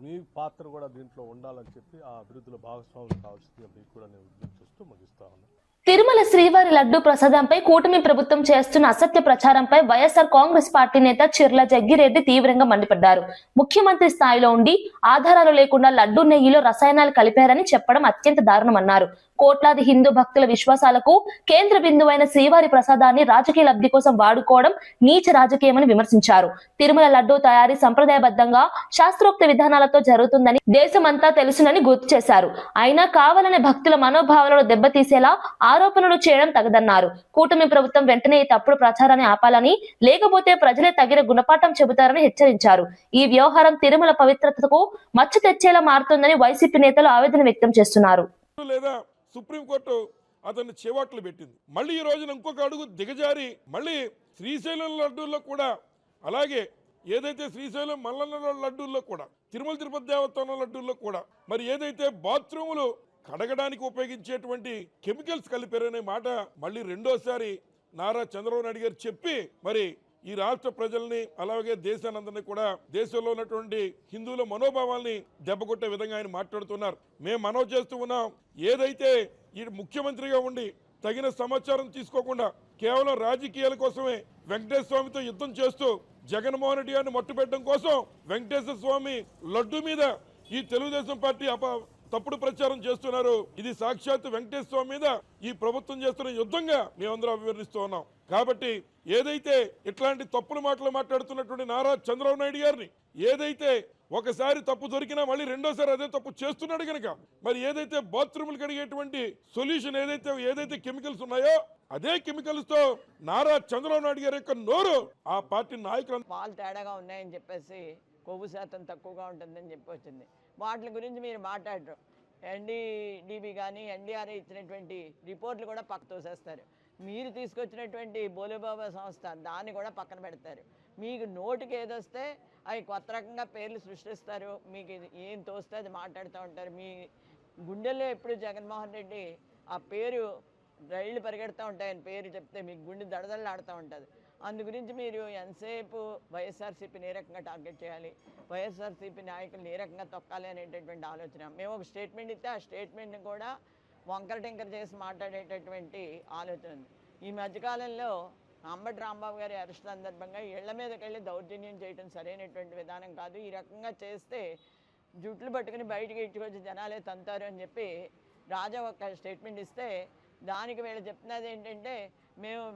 మీ పాత్ర కూడా దీంట్లో ఉండాలని చెప్పి ఆ అభివృద్ధిలో భాగస్వామ్యం కావాల్సిందిగా మీకు కూడా నేను విజ్ఞప్తి చేస్తూ ముగిస్తా ఉన్నాను. తిరుమల శ్రీవారి లడ్డూ ప్రసాదంపై కూటమి ప్రభుత్వం చేస్తున్న అసత్య ప్రచారంపై వైఎస్ఆర్ కాంగ్రెస్ పార్టీ నేత చిర్ల జగ్గిరెడ్డి తీవ్రంగా మండిపడ్డారు. ముఖ్యమంత్రి స్థాయిలో ఉండి ఆధారాలు లేకుండా లడ్డూ నెయ్యిలో రసాయనాలు కలిపారని చెప్పడం అత్యంత దారుణమన్నారు. కోట్లాది హిందూ భక్తుల విశ్వాసాలకు కేంద్ర బిందువైన శ్రీవారి ప్రసాదాన్ని రాజకీయ లబ్ధి కోసం వాడుకోవడం నీచ రాజకీయమని విమర్శించారు. తిరుమల లడ్డూ తయారీ సంప్రదాయబద్ధంగా శాస్త్రోక్త విధానాలతో జరుగుతుందని దేశమంతా తెలుసునని గుర్తు చేశారు. అయినా కావాలనే భక్తుల మనోభావాలను దెబ్బతీసేలా ఆరోపణలు చేయడం తగదన్నారు. కూటమి ప్రభుత్వం వెంటనే ఈ తప్పుడు ప్రచారాన్ని ఆపాలని, లేకపోతే ప్రజలే తగిన గుణపాఠం చెబుతారని హెచ్చరించారు. ఈ వ్యవహారం తిరుమల పవిత్రతకు మచ్చ తెచ్చేలా మారుతుందని వైసీపీ నేతలు ఆవేదన వ్యక్తం చేస్తున్నారు. లేదా సుప్రీంకోర్టు అతన్ని చేవాట్లు పెట్టింది. మళ్ళీ ఈ రోజున ఇంకొక అడుగు దిగజారి మళ్ళీ శ్రీశైలం లడ్డూల్లో కూడా, అలాగే ఏదైతే శ్రీశైలం మల్లన్న లడ్డూల్లో కూడా, తిరుమల తిరుపతి దేవస్థానం లడ్డూల్లో కూడా మరి ఏదైతే బాత్రూములు కడగడానికి ఉపయోగించేటువంటి కెమికల్స్ కలిపారనే మాట మళ్ళీ రెండోసారి నారా చంద్రబాబు నాయుడు గారు చెప్పి మరి ఈ రాష్ట్ర ప్రజల్ని అలాగే దేశానందరినీ కూడా, దేశంలో ఉన్నటువంటి హిందువుల మనోభావాల్ని దెబ్బకొట్టే విధంగా ఆయన మాట్లాడుతున్నారు. మేము మనవి చేస్తూ ఉన్నాం, ఏదైతే ఈ ముఖ్యమంత్రిగా ఉండి తగిన సమాచారం తీసుకోకుండా కేవలం రాజకీయాల కోసమే వెంకటేశ్వర స్వామితో యుద్ధం చేస్తూ జగన్మోహన్ రెడ్డి గారిని మట్టుపెట్టడం కోసం వెంకటేశ్వర స్వామి లడ్డు మీద ఈ తెలుగుదేశం పార్టీ తప్పుడు ప్రచారం చేస్తున్నారు. ఇది సాక్షాత్ వెంకటేశ్వర స్వామి మీద ఈ ప్రభుత్వం చేస్తున్న యుద్ధంగా మేమందరం వివరిస్తూ ఉన్నాం. కాబట్టి ఏదైతే ఇట్లాంటి తప్పుడు మాటలు మాట్లాడుతున్నటువంటి నారా చంద్రబాబు నాయుడు గారిని, ఏదైతే ఒకసారి తప్పు దొరికినా మళ్ళీ రెండోసారి అదే తప్పు చేస్తున్నాడు కనుక మరి ఏదైతే బాత్రూములు కడిగేటువంటి సొల్యూషన్ ఏదైతే కెమికల్స్ ఉన్నాయో అదే కెమికల్స్ తో నారా చంద్రబాబు నాయుడు గారి యొక్క నోరు ఆ పార్టీ నాయకులు పాలు తేడాగా ఉన్నాయని చెప్పేసి కొవ్వు శాతం తక్కువగా ఉంటుందని చెప్పి వచ్చింది. వాటి గురించి మీరు మాట్లాడరు. ఎన్డీడీబీ కానీ ఎన్డీఆర్ఏ ఇచ్చినటువంటి రిపోర్ట్లు కూడా పక్క తోసేస్తారు. మీరు తీసుకొచ్చినటువంటి బోలేబాబా సంస్థ దాన్ని కూడా పక్కన పెడతారు. మీకు నోటికి ఏదొస్తే అవి కొత్త రకంగా పేర్లు సృష్టిస్తారు. మీకు ఏం తోస్తే అది మాట్లాడుతూ ఉంటారు. మీ గుండెల్లో ఎప్పుడు జగన్మోహన్ రెడ్డి ఆ పేరు రైళ్లు పరిగెడుతూ ఉంటాయని పేరు చెప్తే మీకు గుండె దడదడలాడుతూ ఉంటుంది. అందు గురించి మీరు ఎంతసేపు వైఎస్ఆర్సీపీని ఏ రకంగా టార్గెట్ చేయాలి, వైఎస్ఆర్సీపీ నాయకులను ఏ రకంగా తొక్కాలి అనేటటువంటి ఆలోచన. మేము ఒక స్టేట్మెంట్ ఇస్తే ఆ స్టేట్మెంట్ని కూడా వంకర టింకర చేసి మాట్లాడేటటువంటి ఆలోచన ఉంది. ఈ మధ్యకాలంలో అంబటి రాంబాబు గారి అరెస్ట్ సందర్భంగా ఇళ్ల మీదకి వెళ్ళి దౌర్జన్యం చేయడం సరైనటువంటి విధానం కాదు. ఈ రకంగా చేస్తే జుట్లు పట్టుకుని బయటికి ఇట్టుకొచ్చి జనాలే తంతారు అని చెప్పి రాజా ఒక స్టేట్మెంట్ ఇస్తే దానికి వీళ్ళు చెప్తున్నది ఏంటంటే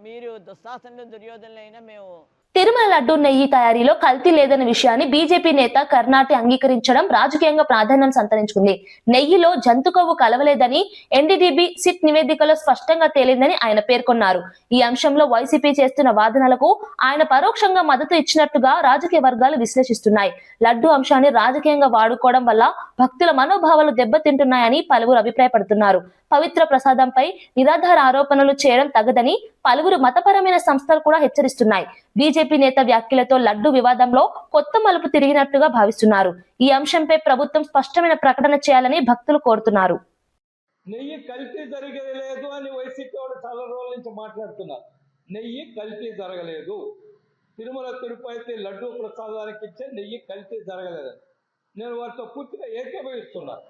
మీరు దుశ్శాసనులు దుర్యోధనులైనా మేము తిరుమల లడ్డు నెయ్యి తయారీలో కల్తీ లేదన్న విషయాన్ని బీజేపీ నేత కర్ణాటి అంగీకరించడం రాజకీయంగా ప్రాధాన్యం సంతరించుకుంది. నెయ్యిలో జంతు కొవ్వు కలవలేదని ఎన్డీడీబీ సిట్ నివేదికలో స్పష్టంగా తేలిందని ఆయన పేర్కొన్నారు. ఈ అంశంలో వైసీపీ చేస్తున్న వాదనలకు ఆయన పరోక్షంగా మద్దతు ఇచ్చినట్టుగా రాజకీయ వర్గాలు విశ్లేషిస్తున్నాయి. లడ్డు అంశాన్ని రాజకీయంగా వాడుకోవడం వల్ల భక్తుల మనోభావాలు దెబ్బతింటున్నాయని పలువురు అభిప్రాయపడుతున్నారు. పవిత్ర ప్రసాదంపై నిరాధార ఆరోపణలు చేయడం తగదని పలువురు మతపరమైన సంస్థలు కూడా హెచ్చరిస్తున్నాయి. బీజేపీ నేత వ్యాఖ్యలతో లడ్డు వివాదంలో కొత్త మలుపు తిరిగినట్టుగా భావిస్తున్నారు. ఈ అంశంపై ప్రభుత్వం స్పష్టమైన ప్రకటన చేయాలని భక్తులు కోరుతున్నారు. నెయ్యి కల్తీ జరగలేదు అని వైసీపీ వాళ్ళు చాలా రోజుల నుంచి మాట్లాడుతున్నారు. నెయ్యి కల్తీ జరగలేదు. తిరుమల తిరుపతి లడ్డు ప్రసాదానికి ఇచ్చే నెయ్యి కల్తీ జరగలేదని నేను వారితో పూర్తిగా ఏకీభవిస్తున్నాను.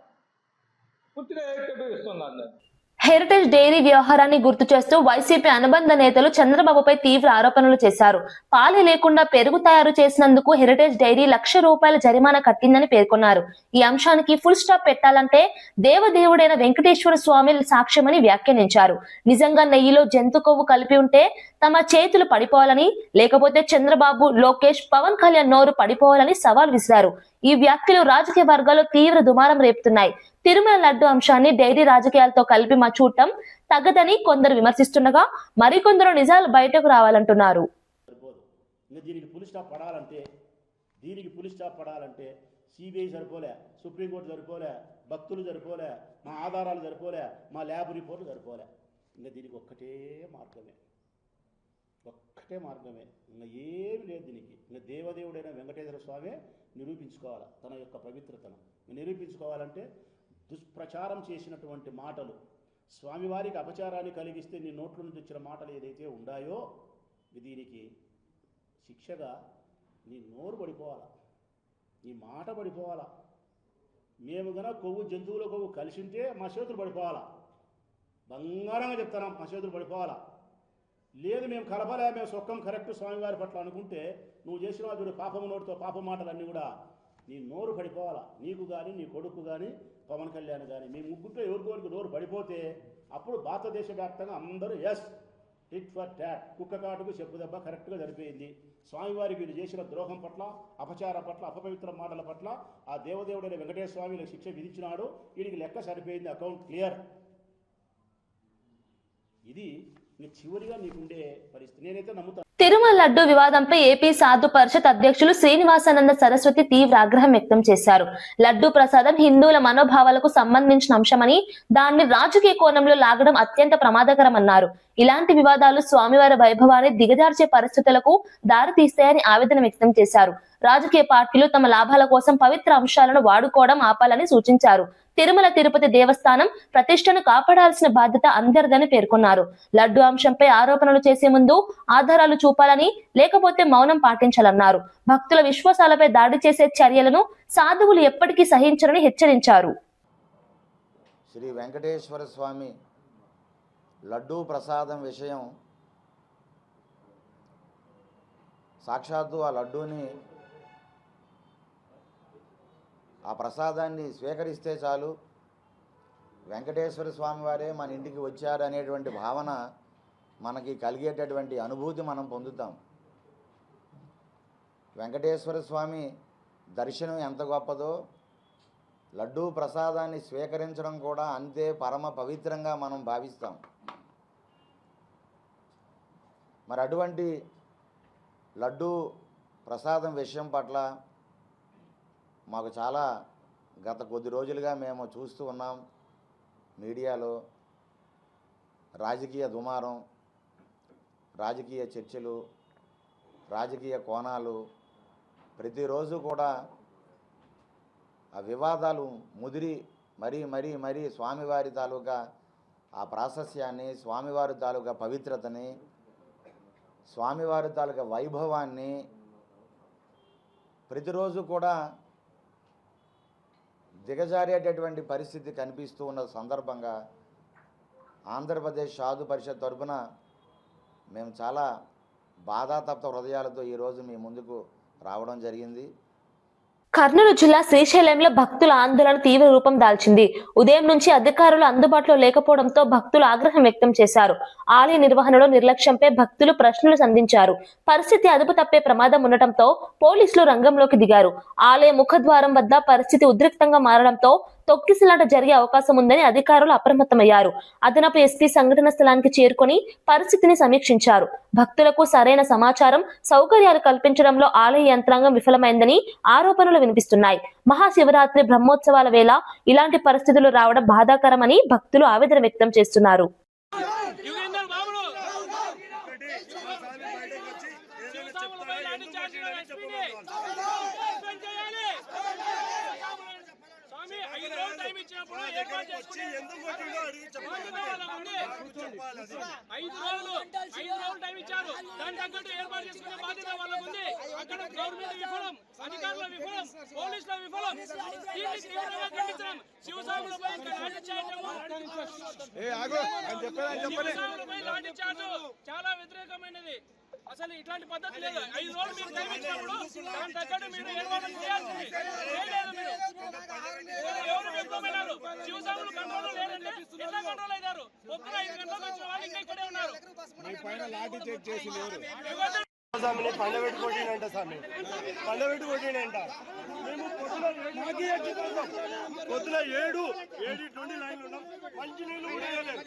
హెరిటేజ్ డైరీ వ్యవహారాన్ని గుర్తు చేస్తూ వైసీపీ అనుబంధ నేతలు చంద్రబాబుపై తీవ్ర ఆరోపణలు చేశారు. పాలే లేకుండా పెరుగు తయారు చేసినందుకు హెరిటేజ్ డైరీ ₹1,00,000 జరిమానా కట్టిందని పేర్కొన్నారు. ఈ అంశానికి ఫుల్ స్టాప్ పెట్టాలంటే దేవదేవుడైన వెంకటేశ్వర స్వామి సాక్ష్యమని వ్యాఖ్యానించారు. నిజంగా నెయ్యిలో జంతు కొవ్వు కలిపి ఉంటే తమ చేతులు పడిపోవాలని, లేకపోతే చంద్రబాబు, లోకేష్, పవన్ కళ్యాణ్ నోరు పడిపోవాలని సవాల్ విసిరారు. ఈ వ్యాఖ్యలు రాజకీయ వర్గాల్లో తీవ్ర దుమారం రేపుతున్నాయి. తిరుమల లడ్డు అంశాన్ని డైరీ రాజకీయాలతో కలిపి చూడటం తగదని కొందరు విమర్శిస్తుండగా మరికొందరు నిజాలు బయటకు రావాలంటున్నారు. దీనికి పులి స్టాప్ పడాలంటే సిబిఐ సరిపోలే, సుప్రీంకోర్టు సరిపోలే, భక్తులు సరిపోలే, మా ఆధారాలు సరిపోలే, మా ల్యాబ్ రిపోర్ట్లు సరిపోలే. ఇంకా దీనికి ఒక్కటే మార్గమే, ఇంకా ఏమి లేదు దీనికి. ఇంకా దేవదేవుడైన వెంకటేశ్వర స్వామి నిరూపించుకోవాలి తన యొక్క పవిత్రతను. నిరూపించుకోవాలంటే దుష్ప్రచారం చేసినటువంటి మాటలు, స్వామివారికి అపచారాన్ని కలిగిస్తే నీ నోట్ల నుంచి వచ్చిన మాటలు ఏదైతే ఉన్నాయో దీనికి శిక్షగా నీ నోరు పడిపోవాలా, నీ మాట పడిపోవాలా. మేము గన కొవ్వు జంతువుల కొవ్వు కలిసి ఉంటే మా చేతులు పడిపోవాలా, బంగారంగా చెప్తున్నాం, మా చేతులు పడిపోవాలా. లేదు మేము కలపలే, మేము సొక్కం కరెక్ట్ స్వామివారి పట్ల అనుకుంటే నువ్వు చేసిన వాడు పాపం నోటితో పాప మాటలన్నీ కూడా నీ నోరు పడిపోవాలా. నీకు కానీ, నీ కొడుకు కానీ, పవన్ కళ్యాణ్ కానీ, మీ ముగ్గురితో ఎవరికోరికి నోరు పడిపోతే అప్పుడు భారతదేశ వ్యాప్తంగా అందరూ ఎస్ టిట్ ఫర్ టాట్, కుక్క కాటుకు చెప్పు దెబ్బ కరెక్ట్గా సరిపోయింది. స్వామివారికి వీళ్ళు చేసిన ద్రోహం పట్ల, అపచారం పట్ల, అపవిత్ర మాటల పట్ల ఆ దేవదేవుడైన వెంకటేశ్వర స్వామికి శిక్ష విధించినాడు. వీడికి లెక్క సరిపోయింది, అకౌంట్ క్లియర్. ఇది చివరిగా నీకుండే పరిస్థితి. నేనైతే నమ్ముతాను. తిరుమల లడ్డు వివాదంపై ఏపీ సాధు పరిషత్ అధ్యక్షులు శ్రీనివాసానంద సరస్వతి తీవ్ర ఆగ్రహం వ్యక్తం చేశారు. లడ్డు ప్రసాదం హిందువుల మనోభావాలకు సంబంధించిన అంశమని దాన్ని రాజకీయ కోణంలో లాగడం అత్యంత ప్రమాదకరమన్నారు. ఇలాంటి వివాదాలు స్వామివారి వైభవాన్ని దిగజార్చే పరిస్థితులకు దారితీస్తాయని ఆవేదన వ్యక్తం చేశారు. రాజకీయ పార్టీలు తమ లాభాల కోసం పవిత్ర అంశాలను వాడుకోవడం ఆపాలని సూచించారు. తిరుమల తిరుపతి దేవస్థానం ప్రతిష్టను కాపాడాల్సిన బాధ్యత అందరిదని పేర్కొన్నారు. లడ్డు అంశంపై ఆరోపణలు చేసే ముందు ఆధారాలు చూపాలని, లేకపోతే మౌనం పాటించాలన్నారు. భక్తుల విశ్వాసాలపై దాడి చేసే చర్యలను సాధువులు ఎప్పటికీ సహించరని హెచ్చరించారు. శ్రీ వెంకటేశ్వర స్వామి లడ్డూ ప్రసాదం విషయం, సాక్షాత్తు ఆ లడ్డూని, ఆ ప్రసాదాన్ని స్వీకరిస్తే చాలు వెంకటేశ్వర స్వామి వారే మన ఇంటికి వచ్చారు అనేటువంటి భావన మనకి కలిగేటటువంటి అనుభూతి మనం పొందుతాం. వెంకటేశ్వర స్వామి దర్శనం ఎంత గొప్పదో లడ్డూ ప్రసాదాన్ని స్వీకరించడం కూడా అంతే పరమ పవిత్రంగా మనం భావిస్తాం. మరి అటువంటి లడ్డూ ప్రసాదం విషయం పట్ల మాకు చాలా గత కొద్ది రోజులుగా మేము చూస్తూ ఉన్నాం. మీడియాలో రాజకీయ దుమారం, రాజకీయ చర్చలు, రాజకీయ కోణాలు, ప్రతిరోజు కూడా ఆ వివాదాలు ముదిరి మరీ స్వామివారి తాలూకా ఆ ప్రాశస్యాన్ని, స్వామివారి తాలూకా పవిత్రతని, స్వామివారి తాలూకా వైభవాన్ని ప్రతిరోజు కూడా దిగజారేటటువంటి పరిస్థితి కనిపిస్తూ ఉన్న సందర్భంగా ఆంధ్రప్రదేశ్ సాధు పరిషత్ తరఫున మేము చాలా బాధాతప్త హృదయాలతో ఈరోజు మీ ముందుకు రావడం జరిగింది. కర్నూలు జిల్లా శ్రీశైలంలో భక్తుల ఆందోళన తీవ్ర రూపం దాల్చింది. ఉదయం నుంచి అధికారులు అందుబాటులో లేకపోవడంతో భక్తులు ఆగ్రహం వ్యక్తం చేశారు. ఆలయ నిర్వహణలో నిర్లక్ష్యంపై భక్తులు ప్రశ్నలు సంధించారు. పరిస్థితి అదుపు తప్పే ప్రమాదం ఉండటంతో పోలీసులు రంగంలోకి దిగారు. ఆలయ ముఖద్వారం వద్ద పరిస్థితి ఉద్రిక్తంగా మారడంతో తొక్కిసలాట జరిగే అవకాశం ఉందని అధికారులు అప్రమత్తమయ్యారు. అదనపు ఎస్పీ సంఘటన స్థలానికి చేరుకొని పరిస్థితిని సమీక్షించారు. భక్తులకు సరైన సమాచారం, సౌకర్యాలు కల్పించడంలో ఆలయ యంత్రాంగం విఫలమైందని ఆరోపణలు వినిపిస్తున్నాయి. మహాశివరాత్రి బ్రహ్మోత్సవాల వేళ ఇలాంటి పరిస్థితులు రావడం బాధాకరమని భక్తులు ఆవేదన వ్యక్తం చేస్తున్నారు. చాలా వ్యతిరేకమైనది. అసలు ఇట్లాంటి పద్ధతి లేదు. 5 రోజులు మీరు టైం ఇచ్చినప్పుడు దాని తగ్గట్టు మీరు ఏర్పాటు చేయాల్సింది. ఎవరు వెళ్తున్నారు? శివస్వాములు కంట్రోల్ లేదంటే ఎట్లా కంట్రోల్ అయ్యారు? ఒక్క 5 గంటలకు వచ్చిన వాళ్ళు ఇంకా ఇక్కడే ఉన్నారు. పండబెట్టి కొట్టినంట స్వామి, పండబెట్టి కొట్టినంట. మేము పొద్దున 7 నుండి లైన్లు ఉన్నాం. మంచి నీళ్ళు కూడా వేయలేదు.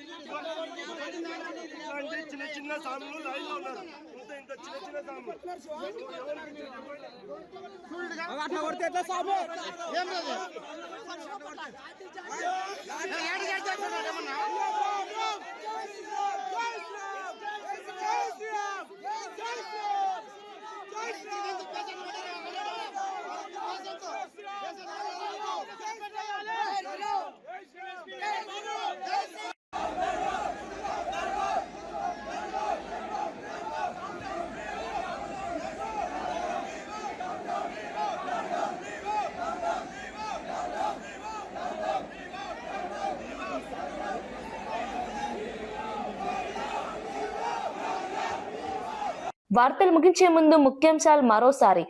ఇలాంటి చిన్న చిన్న సాములు లైన్లో ఉన్నారు. ఇంత చిన్న చిన్న సాములు అట్లా కొడితే ఎట్లా సాము? ఏం లేదు. వార్తలు ముగించే ముందు ముఖ్యాంశాలు మరోసారి.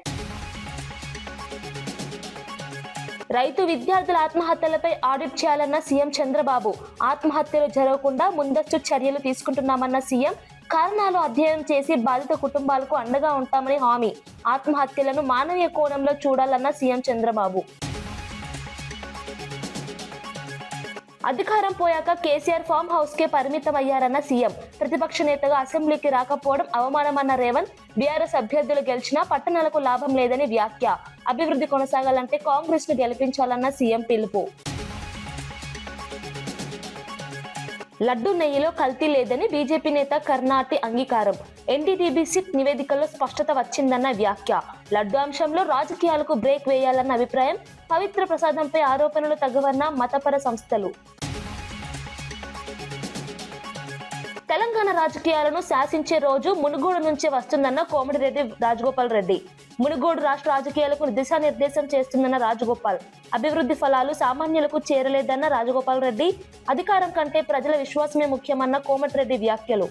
రైతు విద్యార్థుల ఆత్మహత్యలపై ఆడిట్ చేయాలన్న సీఎం చంద్రబాబు. ఆత్మహత్యలు జరగకుండా ముందస్తు చర్యలు తీసుకుంటున్నామన్న సీఎం. కారణాలు అధ్యయనం చేసి బాధిత కుటుంబాలకు అండగా ఉంటామని హామీ. ఆత్మహత్యలను మానవీయ కోణంలో చూడాలన్న సీఎం చంద్రబాబు. అధికారం పోయాక కేసీఆర్ ఫామ్ హౌస్ కే పరిమితమయ్యారన్న సీఎం. ప్రతిపక్ష నేతగా అసెంబ్లీకి రాకపోవడం అవమానమన్న రేవంత్. బీఆర్ఎస్ అభ్యర్థులు గెలిచినా పట్టణాలకు లాభం లేదని వ్యాఖ్య. అభివృద్ధి కొనసాగాలంటే కాంగ్రెస్ ను గెలిపించాలన్న సీఎం పిలుపు. లడ్డూ నెయ్యిలో కల్తీ లేదని బీజేపీ నేత కర్ణాటి అంగీకారం. ఎన్డీటీబీ సిట్ నివేదికల్లో స్పష్టత వచ్చిందన్న వ్యాఖ్య. లడ్డూ అంశంలో రాజకీయాలకు బ్రేక్ వేయాలన్న అభిప్రాయం. పవిత్ర ప్రసాదంపై ఆరోపణలు తగ్గవన్న మతపర సంస్థలు. తెలంగాణ రాజకీయాలను శాసించే రోజు మునుగోడు నుంచే వస్తుందన్న కోమటిరెడ్డి రాజగోపాల్ రెడ్డి. మునుగోడు రాష్ట్ర రాజకీయాలకు దిశానిర్దేశం చేస్తుందన్న రాజగోపాల్. అభివృద్ధి ఫలాలు సామాన్యులకు చేరలేదన్న రాజగోపాల్ రెడ్డి. అధికారం కంటే ప్రజల విశ్వాసమే ముఖ్యమన్న కోమటిరెడ్డి వ్యాఖ్యలు.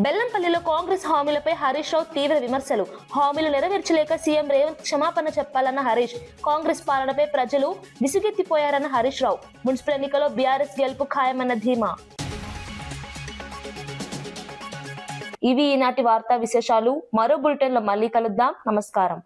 బెల్లంపల్లిలో కాంగ్రెస్ హామీలపై హరీష్ రావు తీవ్ర విమర్శలు. హామీలు నెరవేర్చలేక సీఎం రేవంత్ క్షమాపణ చెప్పాలన్న హరీష్. కాంగ్రెస్ పాలనపై ప్రజలు విసుగెత్తిపోయారన్న హరీష్ రావు. మున్సిపల్ ఎన్నికలో బీఆర్ఎస్ గెలుపు ఖాయమన్న ధీమా. ఇవి ఈనాటి వార్తా విశేషాలు. మరో బులెటిన్లో మళ్ళీ కలుద్దాం. నమస్కారం.